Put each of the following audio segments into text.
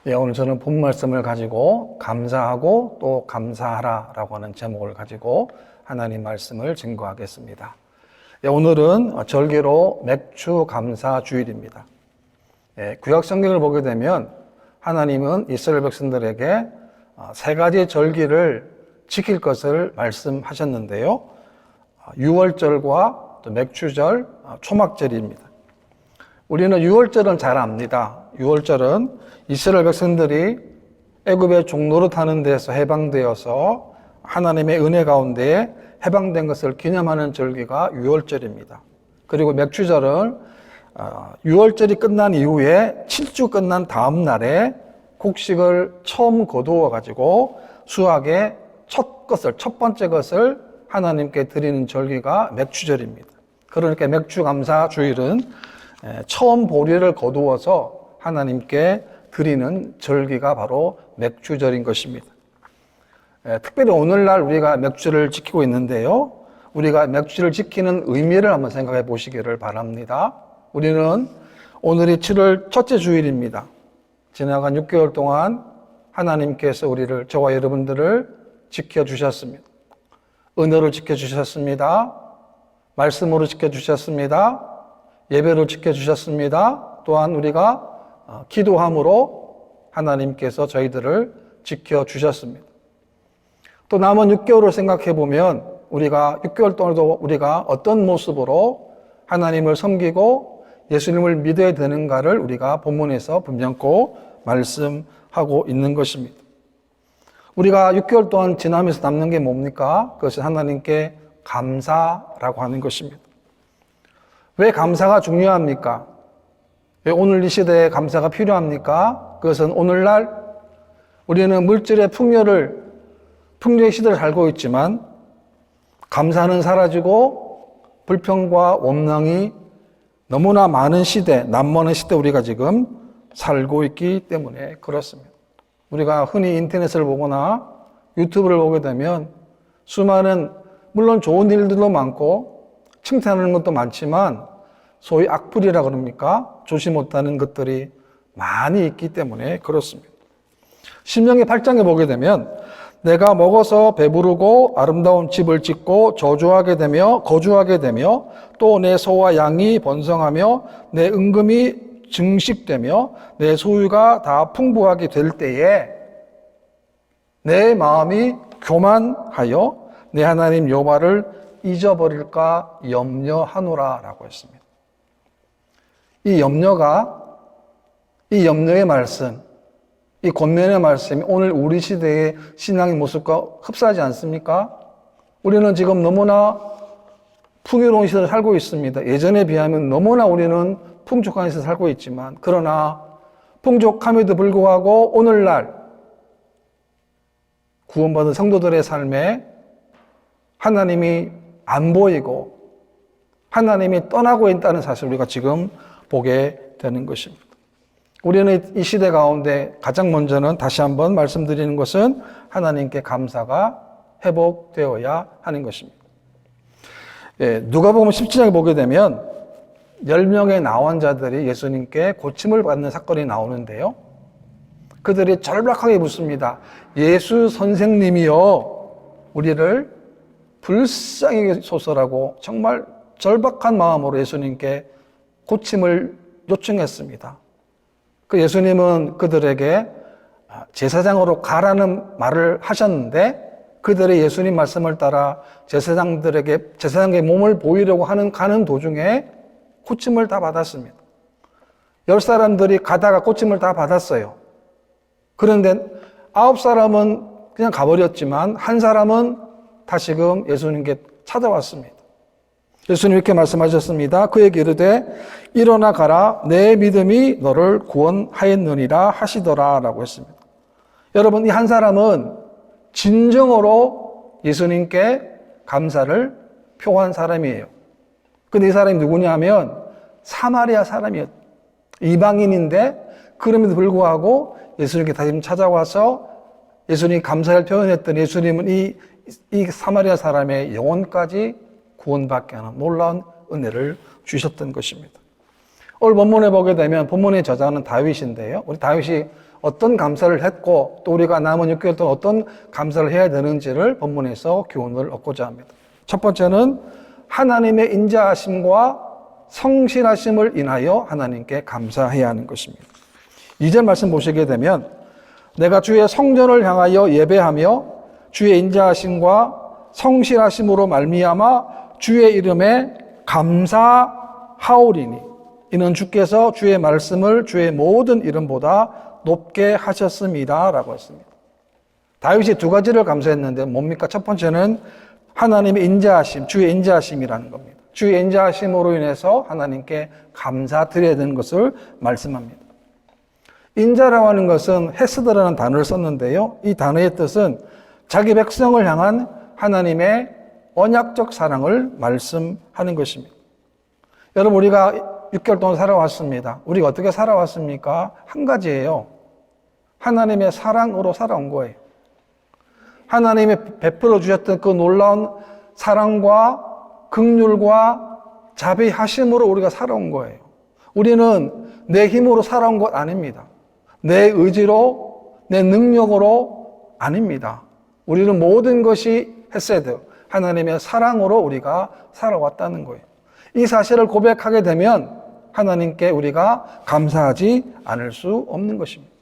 오늘 저는 본 말씀을 가지고 감사하고 또 감사하라 라고 하는 제목을 가지고 하나님 말씀을 증거하겠습니다. 오늘은 절기로 맥주 감사 주일입니다. 구약 성경을 보게 되면 하나님은 이스라엘 백성들에게 세 가지 절기를 지킬 것을 말씀하셨는데요. 유월절과 또 맥주절, 초막절입니다. 우리는 유월절은 잘 압니다. 유월절은 이스라엘 백성들이 애굽의 종노릇하는 데서 해방되어서 하나님의 은혜 가운데 해방된 것을 기념하는 절기가 유월절입니다. 그리고 맥주절은 유월절이 끝난 이후에 7주 끝난 다음 날에 곡식을 처음 거두어 가지고 수확의 첫 번째 것을 하나님께 드리는 절기가 맥주절입니다. 그러니까 맥주 감사 주일은 처음 보리를 거두어서 하나님께 드리는 절기가 바로 맥주절인 것입니다. 특별히 오늘날 우리가 맥주를 지키고 있는데요. 우리가 맥주를 지키는 의미를 한번 생각해 보시기를 바랍니다. 우리는 오늘이 7월 첫째 주일입니다. 지나간 6개월 동안 하나님께서 저와 여러분들을 지켜주셨습니다. 은혜로 지켜주셨습니다. 말씀으로 지켜주셨습니다. 예배로 지켜주셨습니다. 또한 우리가 기도함으로 하나님께서 저희들을 지켜주셨습니다. 또 남은 6개월을 생각해 보면 우리가 6개월 동안도 우리가 어떤 모습으로 하나님을 섬기고 예수님을 믿어야 되는가를 우리가 본문에서 분명코 말씀하고 있는 것입니다. 우리가 6개월 동안 지나면서 남는 게 뭡니까? 그것은 하나님께 감사라고 하는 것입니다. 왜 감사가 중요합니까? 왜 오늘 이 시대에 감사가 필요합니까? 그것은 오늘날 우리는 물질의 풍요의 시대를 살고 있지만 감사는 사라지고 불평과 원망이 너무나 많은 시대, 남모는 시대 우리가 지금 살고 있기 때문에 그렇습니다. 우리가 흔히 인터넷을 보거나 유튜브를 보게 되면 수많은 물론 좋은 일들도 많고 칭찬하는 것도 많지만 소위 악플이라 그럽니까? 좋지 못하는 것들이 많이 있기 때문에 그렇습니다. 신명기 8장에 보게 되면 내가 먹어서 배부르고 아름다운 집을 짓고 거주하게 되며 또 내 소와 양이 번성하며 내 은금이 증식되며 내 소유가 다 풍부하게 될 때에 내 마음이 교만하여 내 하나님 여호와를 잊어버릴까 염려하노라 라고 했습니다. 이 염려의 말씀, 이 권면의 말씀이 오늘 우리 시대의 신앙의 모습과 흡사하지 않습니까? 우리는 지금 너무나 풍요로운 시대를 살고 있습니다. 예전에 비하면 너무나 우리는 풍족한 시대를 살고 있지만 그러나 풍족함에도 불구하고 오늘날 구원받은 성도들의 삶에 하나님이 안 보이고 하나님이 떠나고 있다는 사실을 우리가 지금 보게 되는 것입니다. 우리는 이 시대 가운데 가장 먼저는 다시 한번 말씀드리는 것은 하나님께 감사가 회복되어야 하는 것입니다. 누가복음 17장에 보게 되면 10명의 나환자들이 예수님께 고침을 받는 사건이 나오는데요. 그들이 절박하게 묻습니다. 예수 선생님이여 우리를 불쌍히 여기소서라고 정말 절박한 마음으로 예수님께 고침을 요청했습니다. 그 예수님은 그들에게 제사장으로 가라는 말을 하셨는데 그들의 예수님 말씀을 따라 제사장에게 몸을 보이려고 가는 도중에 고침을 다 받았습니다. 10사람들이 가다가 고침을 다 받았어요. 그런데 9사람은 그냥 가버렸지만 한 사람은 다시금 예수님께 찾아왔습니다. 예수님 이렇게 말씀하셨습니다. 그에게 이르되 일어나 가라 내 믿음이 너를 구원하였느니라 하시더라 라고 했습니다. 여러분 이 한 사람은 진정으로 예수님께 감사를 표한 사람이에요. 근데 이 사람이 누구냐 하면 사마리아 사람이었어요. 이방인인데 그럼에도 불구하고 예수님께 다시 찾아와서 예수님이 감사를 표현했던 예수님은 이 사마리아 사람의 영혼까지 구원받게 하는 놀라운 은혜를 주셨던 것입니다. 오늘 본문에 보게 되면 본문의 저자는 다윗인데요. 우리 다윗이 어떤 감사를 했고 또 우리가 남은 6개월 동안 어떤 감사를 해야 되는지를 본문에서 교훈을 얻고자 합니다. 첫 번째는 하나님의 인자하심과 성실하심을 인하여 하나님께 감사해야 하는 것입니다. 2절 말씀 보시게 되면 내가 주의 성전을 향하여 예배하며 주의 인자하심과 성실하심으로 말미암아 주의 이름에 감사하오리니 이는 주께서 주의 말씀을 주의 모든 이름보다 높게 하셨습니다 라고 했습니다. 다윗이 두 가지를 감사했는데 뭡니까? 첫 번째는 하나님의 인자하심, 주의 인자하심이라는 겁니다. 주의 인자하심으로 인해서 하나님께 감사드려야 되는 것을 말씀합니다. 인자라고 하는 것은 헤스드라는 단어를 썼는데요. 이 단어의 뜻은 자기 백성을 향한 하나님의 언약적 사랑을 말씀하는 것입니다. 여러분, 우리가 6개월 동안 살아왔습니다. 우리가 어떻게 살아왔습니까? 한 가지예요. 하나님의 사랑으로 살아온 거예요. 하나님이 베풀어 주셨던 그 놀라운 사랑과 긍휼과 자비하심으로 우리가 살아온 거예요. 우리는 내 힘으로 살아온 것 아닙니다. 내 의지로, 내 능력으로 아닙니다. 우리는 모든 것이 헤세드, 하나님의 사랑으로 우리가 살아왔다는 거예요. 이 사실을 고백하게 되면 하나님께 우리가 감사하지 않을 수 없는 것입니다.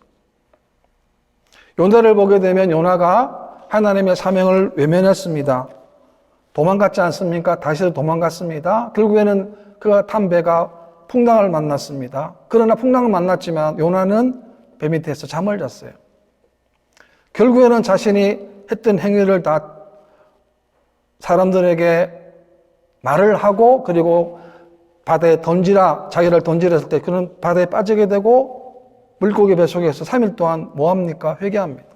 요나를 보게 되면 요나가 하나님의 사명을 외면했습니다. 도망갔지 않습니까? 다시 도망갔습니다. 결국에는 그가 탄 배가 풍랑을 만났습니다. 그러나 풍랑을 만났지만 요나는 배 밑에서 잠을 잤어요. 결국에는 자신이 했던 행위를 다 사람들에게 말을 하고 그리고 바다에 던지라, 자기를 던지라 했을 때 그는 바다에 빠지게 되고 물고기 뱃속에서 3일 동안 뭐합니까? 회개합니다.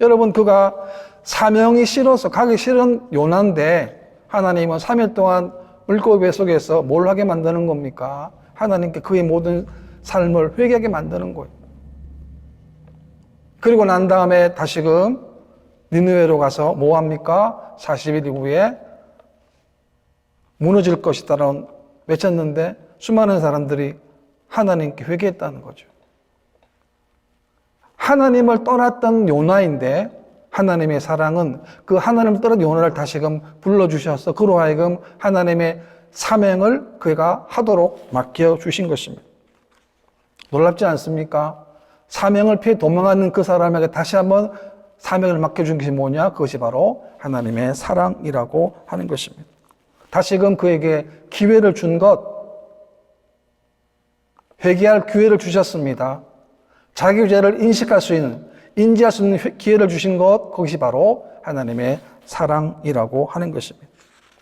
여러분, 그가 사명이 싫어서 가기 싫은 요나인데 하나님은 3일 동안 물고기 뱃속에서 뭘 하게 만드는 겁니까? 하나님께 그의 모든 삶을 회개하게 만드는 거예요. 그리고 난 다음에 다시금 니느웨로 가서 뭐합니까? 40일 이후에 무너질 것이다라는 외쳤는데 수많은 사람들이 하나님께 회개했다는 거죠. 하나님을 떠났던 요나인데 하나님의 사랑은 그 하나님을 떠난 요나를 다시금 불러주셔서 그로 하여금 하나님의 사명을 그가 하도록 맡겨주신 것입니다. 놀랍지 않습니까? 사명을 피해 도망하는 그 사람에게 다시 한번 사명을 맡겨준 것이 뭐냐? 그것이 바로 하나님의 사랑이라고 하는 것입니다. 다시금 그에게 기회를 준 것, 회개할 기회를 주셨습니다. 자기 죄를 인식할 수 있는, 인지할 수 있는 기회를 주신 것, 그것이 바로 하나님의 사랑이라고 하는 것입니다.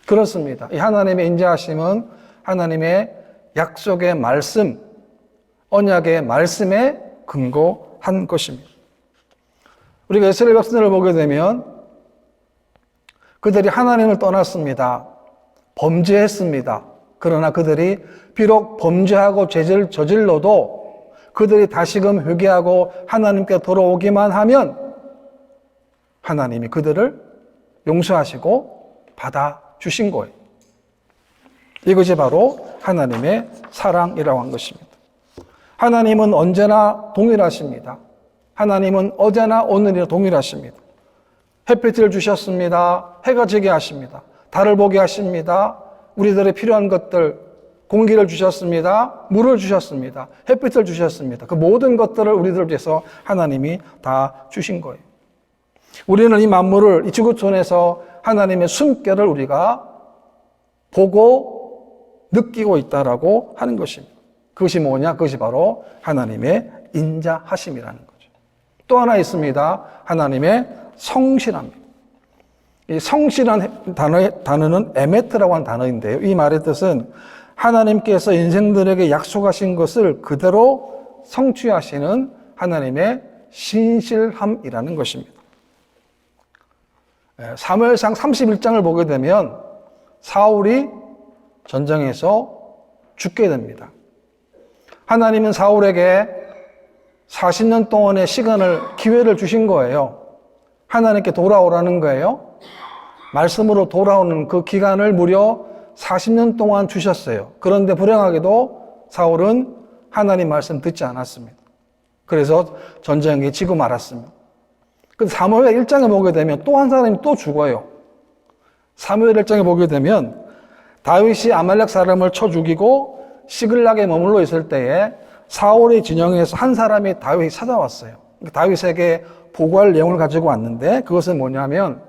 그렇습니다. 이 하나님의 인자하심은 하나님의 약속의 말씀, 언약의 말씀에 근거한 것입니다. 우리가 이스라엘 백성들을 보게 되면 그들이 하나님을 떠났습니다. 범죄했습니다. 그러나 그들이 비록 범죄하고 죄를 저질러도 그들이 다시금 회개하고 하나님께 돌아오기만 하면 하나님이 그들을 용서하시고 받아주신 거예요. 이것이 바로 하나님의 사랑이라고 한 것입니다. 하나님은 언제나 동일하십니다. 하나님은 어제나 오늘이나 동일하십니다. 햇빛을 주셨습니다. 해가 지게 하십니다. 달을 보게 하십니다. 우리들의 필요한 것들, 공기를 주셨습니다. 물을 주셨습니다. 햇빛을 주셨습니다. 그 모든 것들을 우리들 위해서 하나님이 다 주신 거예요. 우리는 이 만물을, 이 지구촌에서 하나님의 숨결을 우리가 보고 느끼고 있다라고 하는 것입니다. 그것이 뭐냐? 그것이 바로 하나님의 인자하심이라는 거죠. 또 하나 있습니다. 하나님의 성실함입니다. 이 성실한 단어는 에메트라고 하는 단어인데요. 이 말의 뜻은 하나님께서 인생들에게 약속하신 것을 그대로 성취하시는 하나님의 신실함이라는 것입니다. 사무엘상 31장을 보게 되면 사울이 전쟁에서 죽게 됩니다. 하나님은 사울에게 40년 동안의 기회를 주신 거예요. 하나님께 돌아오라는 거예요. 말씀으로 돌아오는 그 기간을 무려 40년 동안 주셨어요. 그런데 불행하게도 사울은 하나님 말씀 듣지 않았습니다. 그래서 전쟁이 지고 말았습니다. 근데 사무엘 1장에 보게 되면 또 한 사람이 또 죽어요. 사무엘 1장에 보게 되면 다윗이 아말렉 사람을 쳐 죽이고 시글락에 머물러 있을 때에 사울의 진영에서 한 사람이 다윗이 찾아왔어요. 다윗에게 보고할 내용을 가지고 왔는데 그것은 뭐냐면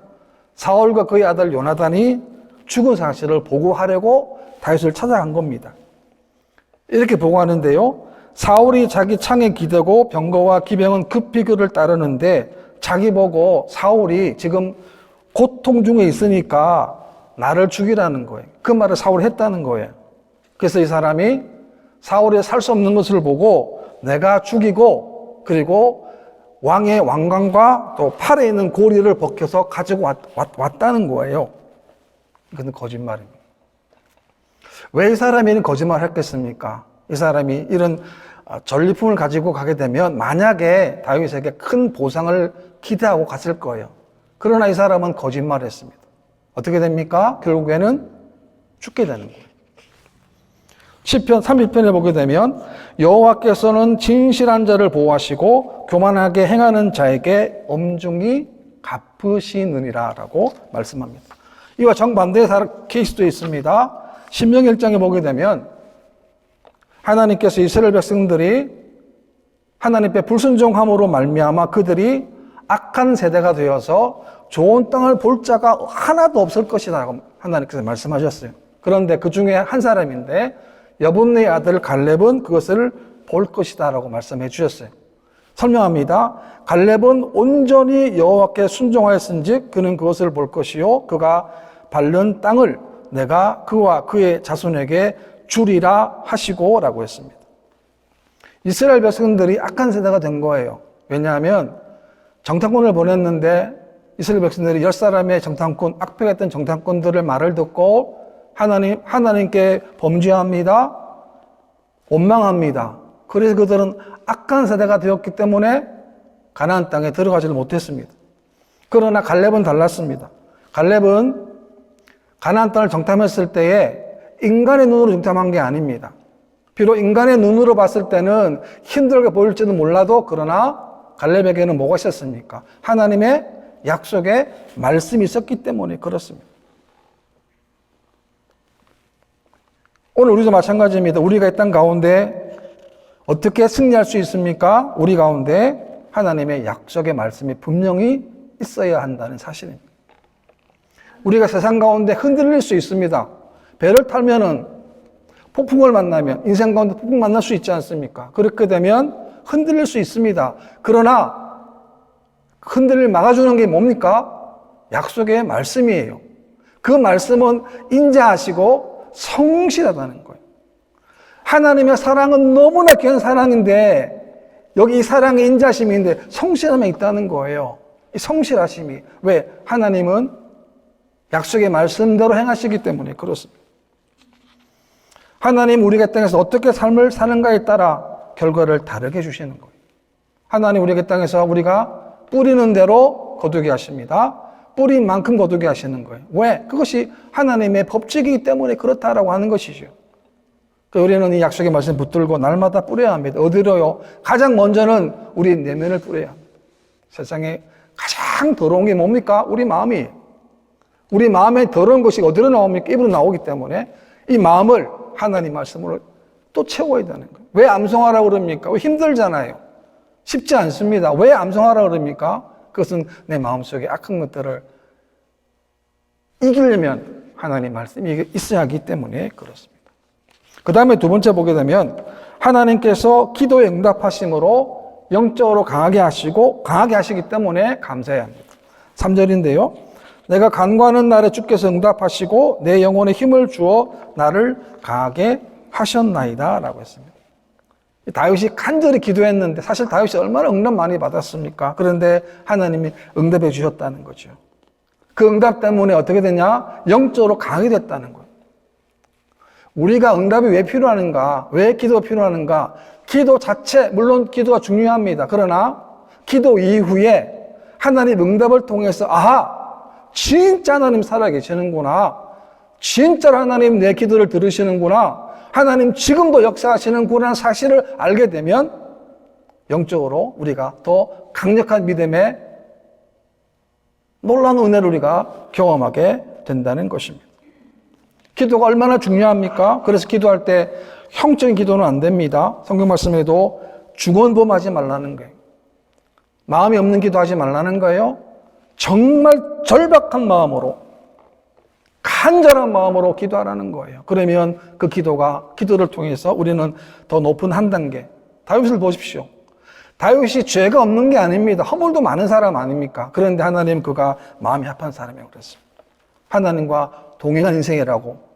사울과 그의 아들 요나단이 죽은 사실을 보고하려고 다윗을 찾아간 겁니다. 이렇게 보고하는데요. 사울이 자기 창에 기대고 병거와 기병은 급히 그를 따르는데 자기 보고 사울이 지금 고통 중에 있으니까 나를 죽이라는 거예요. 그 말을 사울이 했다는 거예요. 그래서 이 사람이 사울이 살 수 없는 것을 보고 내가 죽이고 그리고 왕의 왕관과 또 팔에 있는 고리를 벗겨서 가지고 왔다는 거예요. 이건 거짓말입니다. 왜 이 사람이 거짓말을 했겠습니까? 이 사람이 이런 전리품을 가지고 가게 되면 만약에 다윗에게 큰 보상을 기대하고 갔을 거예요. 그러나 이 사람은 거짓말을 했습니다. 어떻게 됩니까? 결국에는 죽게 되는 거예요. 시편 30편에 보게 되면 여호와께서는 진실한 자를 보호하시고 교만하게 행하는 자에게 엄중히 갚으시느니라 라고 말씀합니다. 이와 정반대의 케이스도 있습니다. 신명기 1장에 보게 되면 하나님께서 이스라엘 백성들이 하나님께 불순종함으로 말미암아 그들이 악한 세대가 되어서 좋은 땅을 볼 자가 하나도 없을 것이다 라고 하나님께서 말씀하셨어요. 그런데 그 중에 한 사람인데 여분의 아들 갈렙은 그것을 볼 것이다 라고 말씀해 주셨어요. 설명합니다. 갈렙은 온전히 여호와께 순종하였은즉 그는 그것을 볼 것이요 그가 밟는 땅을 내가 그와 그의 자손에게 주리라 하시고 라고 했습니다. 이스라엘 백성들이 악한 세대가 된 거예요. 왜냐하면 정탐꾼을 보냈는데 이스라엘 백성들이 10사람의 정탐꾼, 악패했던 정탐꾼들의 말을 듣고 하나님께 범죄합니다. 원망합니다. 그래서 그들은 악한 세대가 되었기 때문에 가나안 땅에 들어가지를 못했습니다. 그러나 갈렙은 달랐습니다. 갈렙은 가나안 땅을 정탐했을 때에 인간의 눈으로 정탐한 게 아닙니다. 비록 인간의 눈으로 봤을 때는 힘들게 보일지도 몰라도 그러나 갈렙에게는 뭐가 있었습니까? 하나님의 약속의 말씀이 있었기 때문에 그렇습니다. 오늘 우리도 마찬가지입니다. 우리가 이 땅 가운데 어떻게 승리할 수 있습니까? 우리 가운데 하나님의 약속의 말씀이 분명히 있어야 한다는 사실입니다. 우리가 세상 가운데 흔들릴 수 있습니다. 배를 타면은 폭풍을 만나면 인생 가운데 폭풍 만날 수 있지 않습니까? 그렇게 되면 흔들릴 수 있습니다. 그러나 흔들릴 막아주는 게 뭡니까? 약속의 말씀이에요. 그 말씀은 인자하시고 성실하다는 거예요. 하나님의 사랑은 너무나 귀한 사랑인데 여기 이 사랑의 인자심인데 성실함이 있다는 거예요. 이 성실하심이. 왜? 하나님은 약속의 말씀대로 행하시기 때문에 그렇습니다. 하나님 우리가 땅에서 어떻게 삶을 사는가에 따라 결과를 다르게 주시는 거예요. 하나님 우리가 땅에서 우리가 뿌리는 대로 거두게 하십니다. 뿌린 만큼 거두게 하시는 거예요. 왜? 그것이 하나님의 법칙이기 때문에 그렇다라고 하는 것이죠. 우리는 이 약속의 말씀 붙들고 날마다 뿌려야 합니다. 어디로요? 가장 먼저는 우리 내면을 뿌려야 합니다. 세상에 가장 더러운 게 뭡니까? 우리 마음이에요. 우리 마음에 더러운 것이 어디로 나옵니까? 입으로 나오기 때문에 이 마음을 하나님 말씀으로 또 채워야 되는 거예요. 왜 암송하라고 그럽니까? 왜 힘들잖아요. 쉽지 않습니다. 왜 암송하라고 그럽니까? 그것은 내 마음속에 악한 것들을 이기려면 하나님 말씀이 있어야 하기 때문에 그렇습니다. 그 다음에 두 번째 보게 되면 하나님께서 기도에 응답하심으로 영적으로 강하게 하시고 강하게 하시기 때문에 감사해야 합니다. 3절인데요. 내가 간구하는 날에 주께서 응답하시고 내 영혼에 힘을 주어 나를 강하게 하셨나이다 라고 했습니다. 다윗이 간절히 기도했는데 사실 다윗이 얼마나 응답 많이 받았습니까? 그런데 하나님이 응답해 주셨다는 거죠. 그 응답 때문에 어떻게 되냐? 영적으로 강하게 됐다는 거예요. 우리가 응답이 왜 필요하는가? 왜 기도가 필요하는가? 기도 자체, 물론 기도가 중요합니다. 그러나 기도 이후에 하나님 응답을 통해서 아하! 진짜 하나님 살아계시는구나. 진짜로 하나님 내 기도를 들으시는구나. 하나님 지금도 역사하시는구나 사실을 알게 되면 영적으로 우리가 더 강력한 믿음의 놀라운 은혜를 우리가 경험하게 된다는 것입니다. 기도가 얼마나 중요합니까? 그래서 기도할 때 형적인 기도는 안 됩니다. 성경 말씀에도 중언부엄하지 말라는 거예요. 마음이 없는 기도하지 말라는 거예요. 정말 절박한 마음으로, 간절한 마음으로 기도하라는 거예요. 그러면 그 기도를 통해서 우리는 더 높은 한 단계. 다윗을 보십시오. 다윗이 죄가 없는 게 아닙니다. 허물도 많은 사람 아닙니까? 그런데 하나님 그가 마음이 합한 사람이라고 그랬습니다. 하나님과 동행한 인생이라고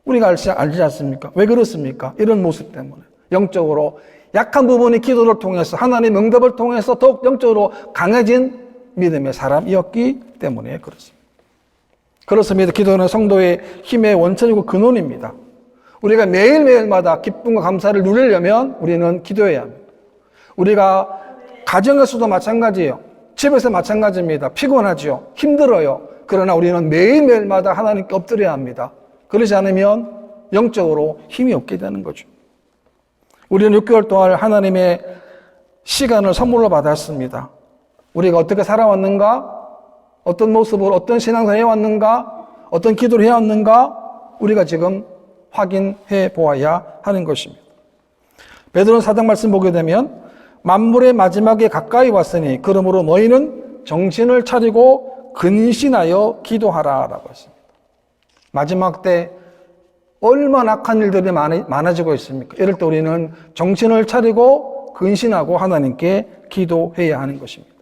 우리가 알지 않습니까? 왜 그렇습니까? 이런 모습 때문에 영적으로 약한 부분이 기도를 통해서 하나님 응답을 통해서 더욱 영적으로 강해진 믿음의 사람이었기 때문에 그렇습니다. 그렇습니다. 기도는 성도의 힘의 원천이고 근원입니다. 우리가 매일매일마다 기쁨과 감사를 누리려면 우리는 기도해야 합니다. 우리가 가정에서도 마찬가지예요. 집에서 마찬가지입니다. 피곤하죠. 힘들어요. 그러나 우리는 매일매일마다 하나님께 엎드려야 합니다. 그러지 않으면 영적으로 힘이 없게 되는 거죠. 우리는 6개월 동안 하나님의 시간을 선물로 받았습니다. 우리가 어떻게 살아왔는가? 어떤 모습으로 어떤 신앙생활을 해왔는가? 어떤 기도를 해왔는가? 우리가 지금 확인해 보아야 하는 것입니다. 베드로 4장 말씀 보게 되면 만물의 마지막에 가까이 왔으니 그러므로 너희는 정신을 차리고 근신하여 기도하라라고 했습니다. 마지막 때 얼마나 악한 일들이 많아지고 있습니까? 이럴 때 우리는 정신을 차리고 근신하고 하나님께 기도해야 하는 것입니다.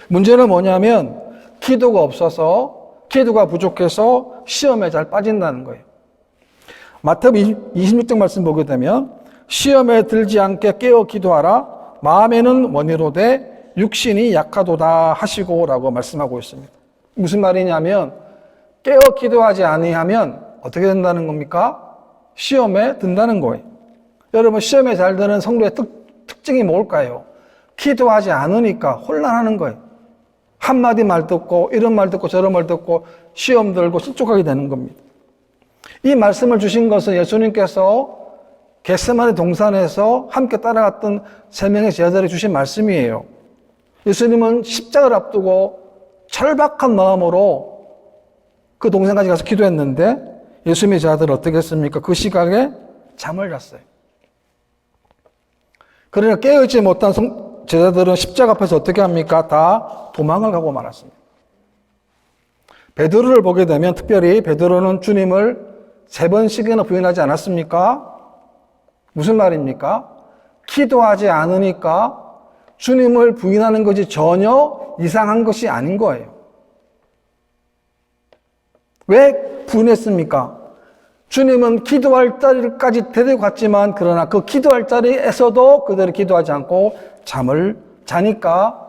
문제는 뭐냐면 기도가 없어서 기도가 부족해서 시험에 잘 빠진다는 거예요. 마태복음 26장 말씀 보게 되면 시험에 들지 않게 깨어 기도하라. 마음에는 원이로되 육신이 약하도다 하시고 라고 말씀하고 있습니다. 무슨 말이냐면 깨어 기도하지 아니하면 어떻게 된다는 겁니까? 시험에 든다는 거예요. 여러분 시험에 잘 드는 성도의 특징이 뭘까요? 기도하지 않으니까 혼란하는 거예요. 한마디 말 듣고 이런 말 듣고 저런 말 듣고 시험 들고 실족하게 되는 겁니다. 이 말씀을 주신 것은 예수님께서 겟세마네 동산에서 함께 따라갔던 3명의 제자들이 주신 말씀이에요. 예수님은 십자가를 앞두고 절박한 마음으로 그 동산까지 가서 기도했는데 예수님의 제자들은 어떻게 했습니까? 그 시각에 잠을 잤어요. 그러나 깨어있지 못한 제자들은 십자가 앞에서 어떻게 합니까? 다 도망을 가고 말았습니다. 베드로를 보게 되면 특별히 베드로는 주님을 3번씩이나 부인하지 않았습니까? 무슨 말입니까? 기도하지 않으니까 주님을 부인하는 것이 전혀 이상한 것이 아닌 거예요. 왜 부인했습니까? 주님은 기도할 자리까지 데리고 갔지만 그러나 그 기도할 자리에서도 그대로 기도하지 않고 잠을 자니까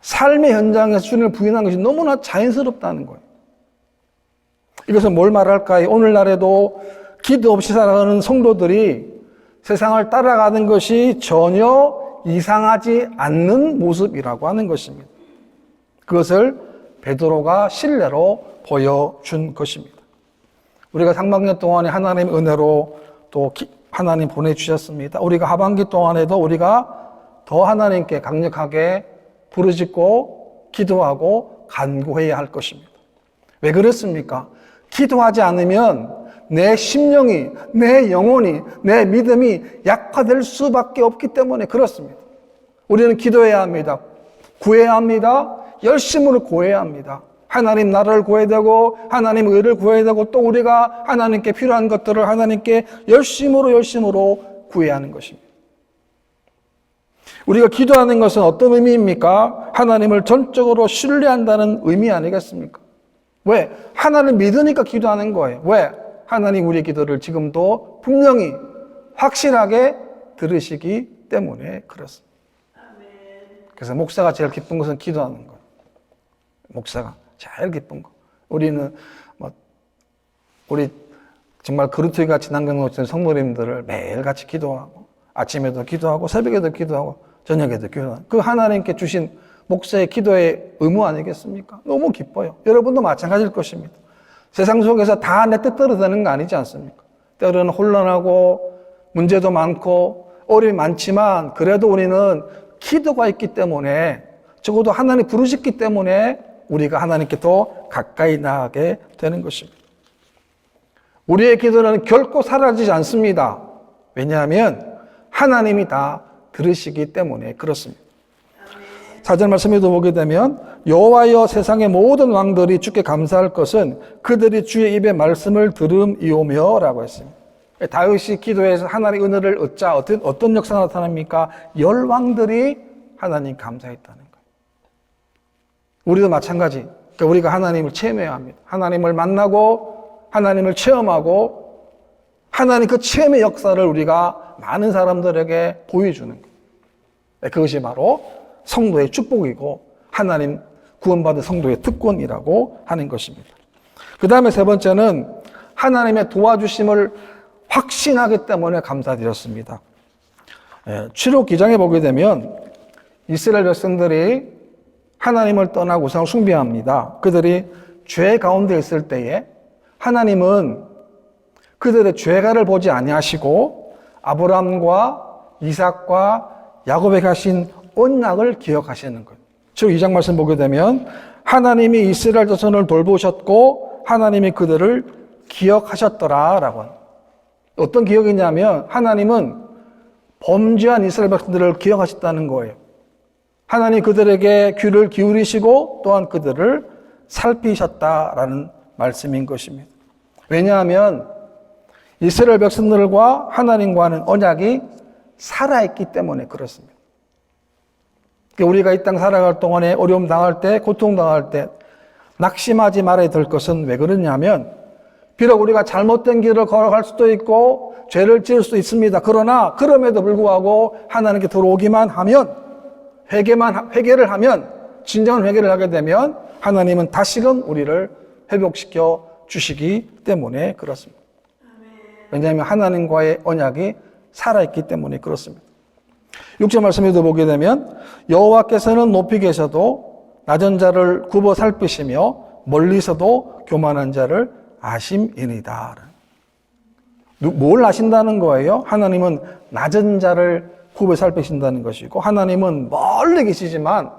삶의 현장에서 주님을 부인한 것이 너무나 자연스럽다는 거예요. 이것은 뭘 말할까요? 오늘날에도 기도 없이 살아가는 성도들이 세상을 따라가는 것이 전혀 이상하지 않는 모습이라고 하는 것입니다. 그것을 베드로가 신뢰로 보여준 것입니다. 우리가 상반기 동안에 하나님의 은혜로 또 하나님 보내주셨습니다. 우리가 하반기 동안에도 우리가 더 하나님께 강력하게 부르짖고 기도하고 간구해야 할 것입니다. 왜 그렇습니까? 기도하지 않으면 내 심령이, 내 영혼이, 내 믿음이 약화될 수밖에 없기 때문에 그렇습니다. 우리는 기도해야 합니다. 구해야 합니다. 열심으로 구해야 합니다. 하나님 나라를 구해야 되고 하나님 의를 구해야 되고 또 우리가 하나님께 필요한 것들을 하나님께 열심으로 구해야 하는 것입니다. 우리가 기도하는 것은 어떤 의미입니까? 하나님을 전적으로 신뢰한다는 의미 아니겠습니까? 왜? 하나님을 믿으니까 기도하는 거예요. 왜? 하나님 우리의 기도를 지금도 분명히 확실하게 들으시기 때문에 그렇습니다. 그래서 목사가 제일 기쁜 것은 기도하는 거예요. 목사가 제일 기쁜 거. 우리는 우리 정말 그루트기가 지난 경우처럼 성도님들을 매일 같이 기도하고 아침에도 기도하고 새벽에도 기도하고 저녁에도 기도하고 그 하나님께 주신 목사의 기도의 의무 아니겠습니까? 너무 기뻐요. 여러분도 마찬가지일 것입니다. 세상 속에서 다 내 뜻대로 되는 거 아니지 않습니까? 때로는 혼란하고 문제도 많고 어려움이 많지만 그래도 우리는 기도가 있기 때문에, 적어도 하나님 부르셨기 때문에 우리가 하나님께 더 가까이 나가게 되는 것입니다. 우리의 기도는 결코 사라지지 않습니다. 왜냐하면 하나님이 다 들으시기 때문에 그렇습니다. 4절 말씀에도 보게 되면 여호와여 세상의 모든 왕들이 주께 감사할 것은 그들이 주의 입의 말씀을 들음이오며 라고 했습니다. 다윗이 기도해서 하나님의 은혜를 얻자 어떤 역사가 나타납니까? 열왕들이 하나님 감사했다는 거예요. 우리도 마찬가지. 그러니까 우리가 하나님을 체험해야 합니다. 하나님을 만나고 하나님을 체험하고 하나님 그 체험의 역사를 우리가 많은 사람들에게 보여주는 거예요. 그것이 바로 성도의 축복이고 하나님 구원받은 성도의 특권이라고 하는 것입니다. 그 다음에 세 번째는 하나님의 도와주심을 확신하기 때문에 감사드렸습니다. 출애굽 기장에 보게 되면 이스라엘 백성들이 하나님을 떠나고 우상을 숭배합니다. 그들이 죄 가운데 있을 때에 하나님은 그들의 죄가를 보지 아니하시고 아브라함과 이삭과 야곱에게 하신 언약을 기억하시는 거예요. 즉 2장 말씀 보게 되면 하나님이 이스라엘 자손을 돌보셨고 하나님이 그들을 기억하셨더라라고 합니다. 어떤 기억이냐면 하나님은 범죄한 이스라엘 백성들을 기억하셨다는 거예요. 하나님 그들에게 귀를 기울이시고 또한 그들을 살피셨다라는 말씀인 것입니다. 왜냐하면 이스라엘 백성들과 하나님과는 언약이 살아있기 때문에 그렇습니다. 우리가 이 땅 살아갈 동안에 어려움 당할 때, 고통 당할 때 낙심하지 말아야 될 것은 왜 그러냐면 비록 우리가 잘못된 길을 걸어갈 수도 있고 죄를 지을 수도 있습니다. 그러나 그럼에도 불구하고 하나님께 들어오기만 하면 회개를 하면 진정한 회개를 하게 되면 하나님은 다시금 우리를 회복시켜 주시기 때문에 그렇습니다. 왜냐하면 하나님과의 언약이 살아있기 때문에 그렇습니다. 6절 말씀에도 보게 되면 여호와께서는 높이 계셔도 낮은 자를 굽어 살피시며 멀리서도 교만한 자를 아심이니이다. 뭘 아신다는 거예요? 하나님은 낮은 자를 굽어 살피신다는 것이고 하나님은 멀리 계시지만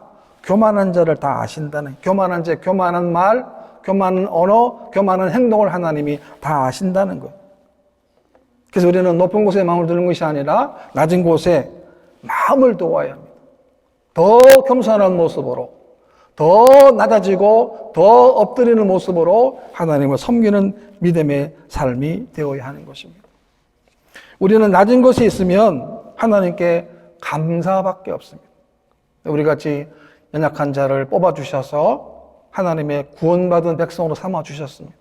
교만한 자를 다 아신다는, 교만한 자, 교만한 말, 교만한 언어, 교만한 행동을 하나님이 다 아신다는 거예요. 그래서 우리는 높은 곳에 마음을 두는 것이 아니라 낮은 곳에 마음을 두어야 합니다. 더 겸손한 모습으로, 더 낮아지고 더 엎드리는 모습으로 하나님을 섬기는 믿음의 삶이 되어야 하는 것입니다. 우리는 낮은 곳에 있으면 하나님께 감사밖에 없습니다. 우리 같이 연약한 자를 뽑아주셔서 하나님의 구원받은 백성으로 삼아주셨습니다.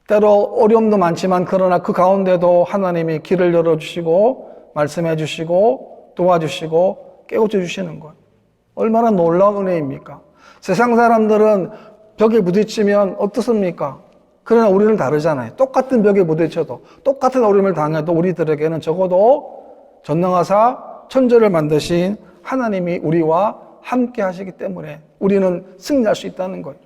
때로 어려움도 많지만 그러나 그 가운데도 하나님이 길을 열어주시고 말씀해 주시고 도와주시고 깨우쳐 주시는 것. 얼마나 놀라운 은혜입니까? 세상 사람들은 벽에 부딪히면 어떻습니까? 그러나 우리는 다르잖아요. 똑같은 벽에 부딪혀도 똑같은 어려움을 당해도 우리들에게는 적어도 전능하사 천지를 만드신 하나님이 우리와 함께 하시기 때문에 우리는 승리할 수 있다는 거예요.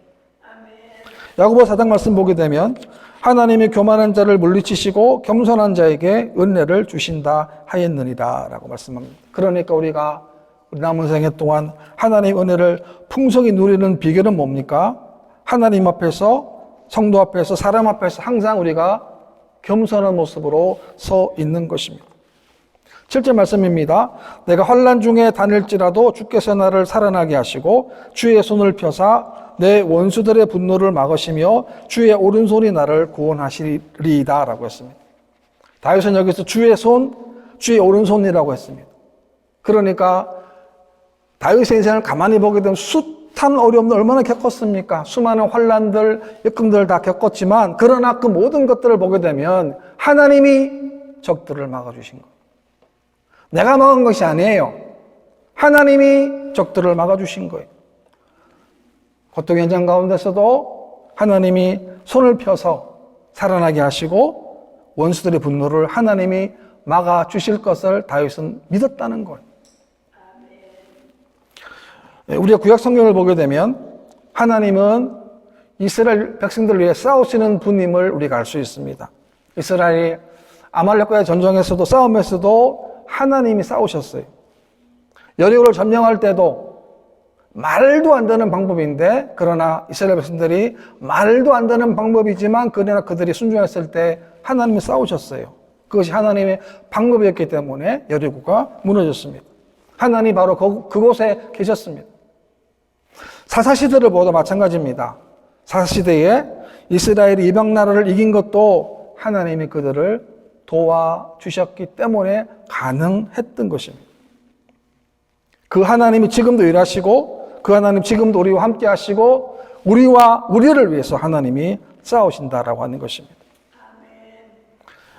야고보 4장 말씀 보게 되면 하나님이 교만한 자를 물리치시고 겸손한 자에게 은혜를 주신다 하였느니라 라고 말씀합니다. 그러니까 우리가 남은 생애 동안 하나님의 은혜를 풍성히 누리는 비결은 뭡니까? 하나님 앞에서, 성도 앞에서, 사람 앞에서 항상 우리가 겸손한 모습으로 서 있는 것입니다. 7절 말씀입니다. 내가 환난 중에 다닐지라도 주께서 나를 살아나게 하시고 주의 손을 펴사 내 원수들의 분노를 막으시며 주의 오른손이 나를 구원하시리이다 라고 했습니다. 다윗은 여기서 주의 손, 주의 오른손이라고 했습니다. 그러니까 다윗의 인생을 가만히 보게 되면 숱한 어려움을 얼마나 겪었습니까? 수많은 환난들, 역경들을 다 겪었지만 그러나 그 모든 것들을 보게 되면 하나님이 적들을 막아주신 거예요. 내가 막은 것이 아니에요. 하나님이 적들을 막아주신 거예요. 고통 현장 가운데서도 하나님이 손을 펴서 살아나게 하시고 원수들의 분노를 하나님이 막아주실 것을 다윗은 믿었다는 거예요. 우리가 구약 성경을 보게 되면 하나님은 이스라엘 백성들을 위해 싸우시는 분임을 우리가 알 수 있습니다. 이스라엘이 아말렉과의 전쟁에서도 싸움에서도 하나님이 싸우셨어요. 여리고를 점령할 때도 말도 안 되는 방법인데, 그러나 이스라엘 백성들이 말도 안 되는 방법이지만 그러나 그들이 순종했을 때 하나님이 싸우셨어요. 그것이 하나님의 방법이었기 때문에 여리고가 무너졌습니다. 하나님이 바로 그곳에 계셨습니다. 사사시대를 보아도 마찬가지입니다. 사사시대에 이스라엘이 이방 나라를 이긴 것도 하나님이 그들을 도와주셨기 때문에 가능했던 것입니다. 그 하나님이 지금도 일하시고, 그 하나님 지금도 우리와 함께 하시고, 우리를 위해서 하나님이 싸우신다라고 하는 것입니다.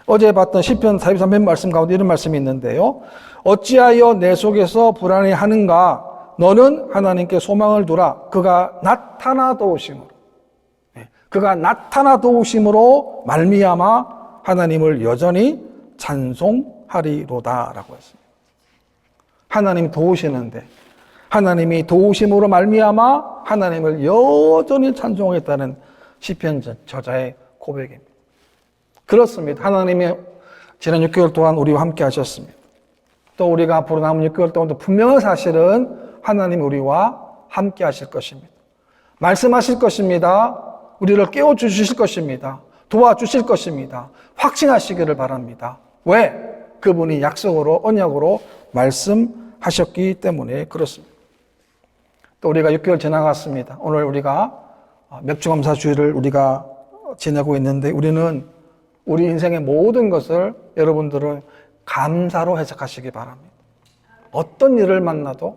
어제 봤던 시편 43편 말씀 가운데 이런 말씀이 있는데요. 어찌하여 내 속에서 불안해하는가? 너는 하나님께 소망을 두라. 그가 나타나 도우심으로. 그가 나타나 도우심으로 말미암아 하나님을 여전히 찬송하리로다라고 했습니다. 하나님 도우시는데, 하나님이 도우심으로 말미암아 하나님을 여전히 찬송하겠다는 시편 저자의 고백입니다. 그렇습니다. 하나님이 지난 6개월 동안 우리와 함께 하셨습니다. 또 우리가 앞으로 남은 6개월 동안도 분명한 사실은 하나님이 우리와 함께 하실 것입니다. 말씀하실 것입니다. 우리를 깨워주실 것입니다. 도와주실 것입니다. 확신하시기를 바랍니다. 왜? 그분이 약속으로, 언약으로 말씀하셨기 때문에 그렇습니다. 또 우리가 6개월 지나갔습니다. 오늘 우리가 맥주감사주의를 우리가 지내고 있는데, 우리는 우리 인생의 모든 것을 여러분들은 감사로 해석하시기 바랍니다. 어떤 일을 만나도,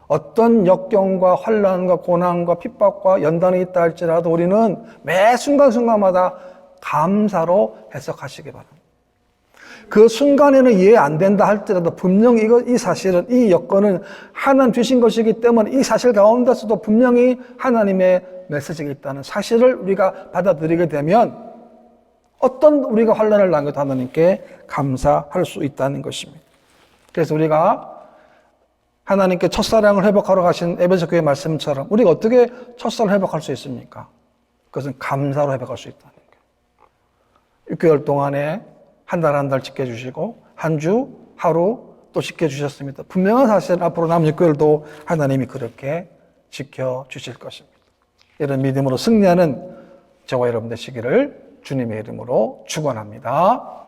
어떤 역경과 환난과 고난과 핍박과 연단이 있다 할지라도 우리는 매 순간순간마다 감사로 해석하시기 바랍니다. 그 순간에는 이해 안 된다 할지라도 분명히 이 사실은, 이 여건은 하나님 주신 것이기 때문에 이 사실 가운데서도 분명히 하나님의 메시지가 있다는 사실을 우리가 받아들이게 되면 어떤 우리가 환난을 당해도 하나님께 감사할 수 있다는 것입니다. 그래서 우리가 하나님께 첫사랑을 회복하러 가신 에베소 교회 말씀처럼 우리가 어떻게 첫사랑을 회복할 수 있습니까? 그것은 감사로 회복할 수 있다는 거예요. 6개월 동안에 한 달 한 달 지켜주시고 한 주 하루 또 지켜주셨습니다. 분명한 사실은 앞으로 남은 6개월도 하나님이 그렇게 지켜주실 것입니다. 이런 믿음으로 승리하는 저와 여러분 되시기를 주님의 이름으로 축원합니다.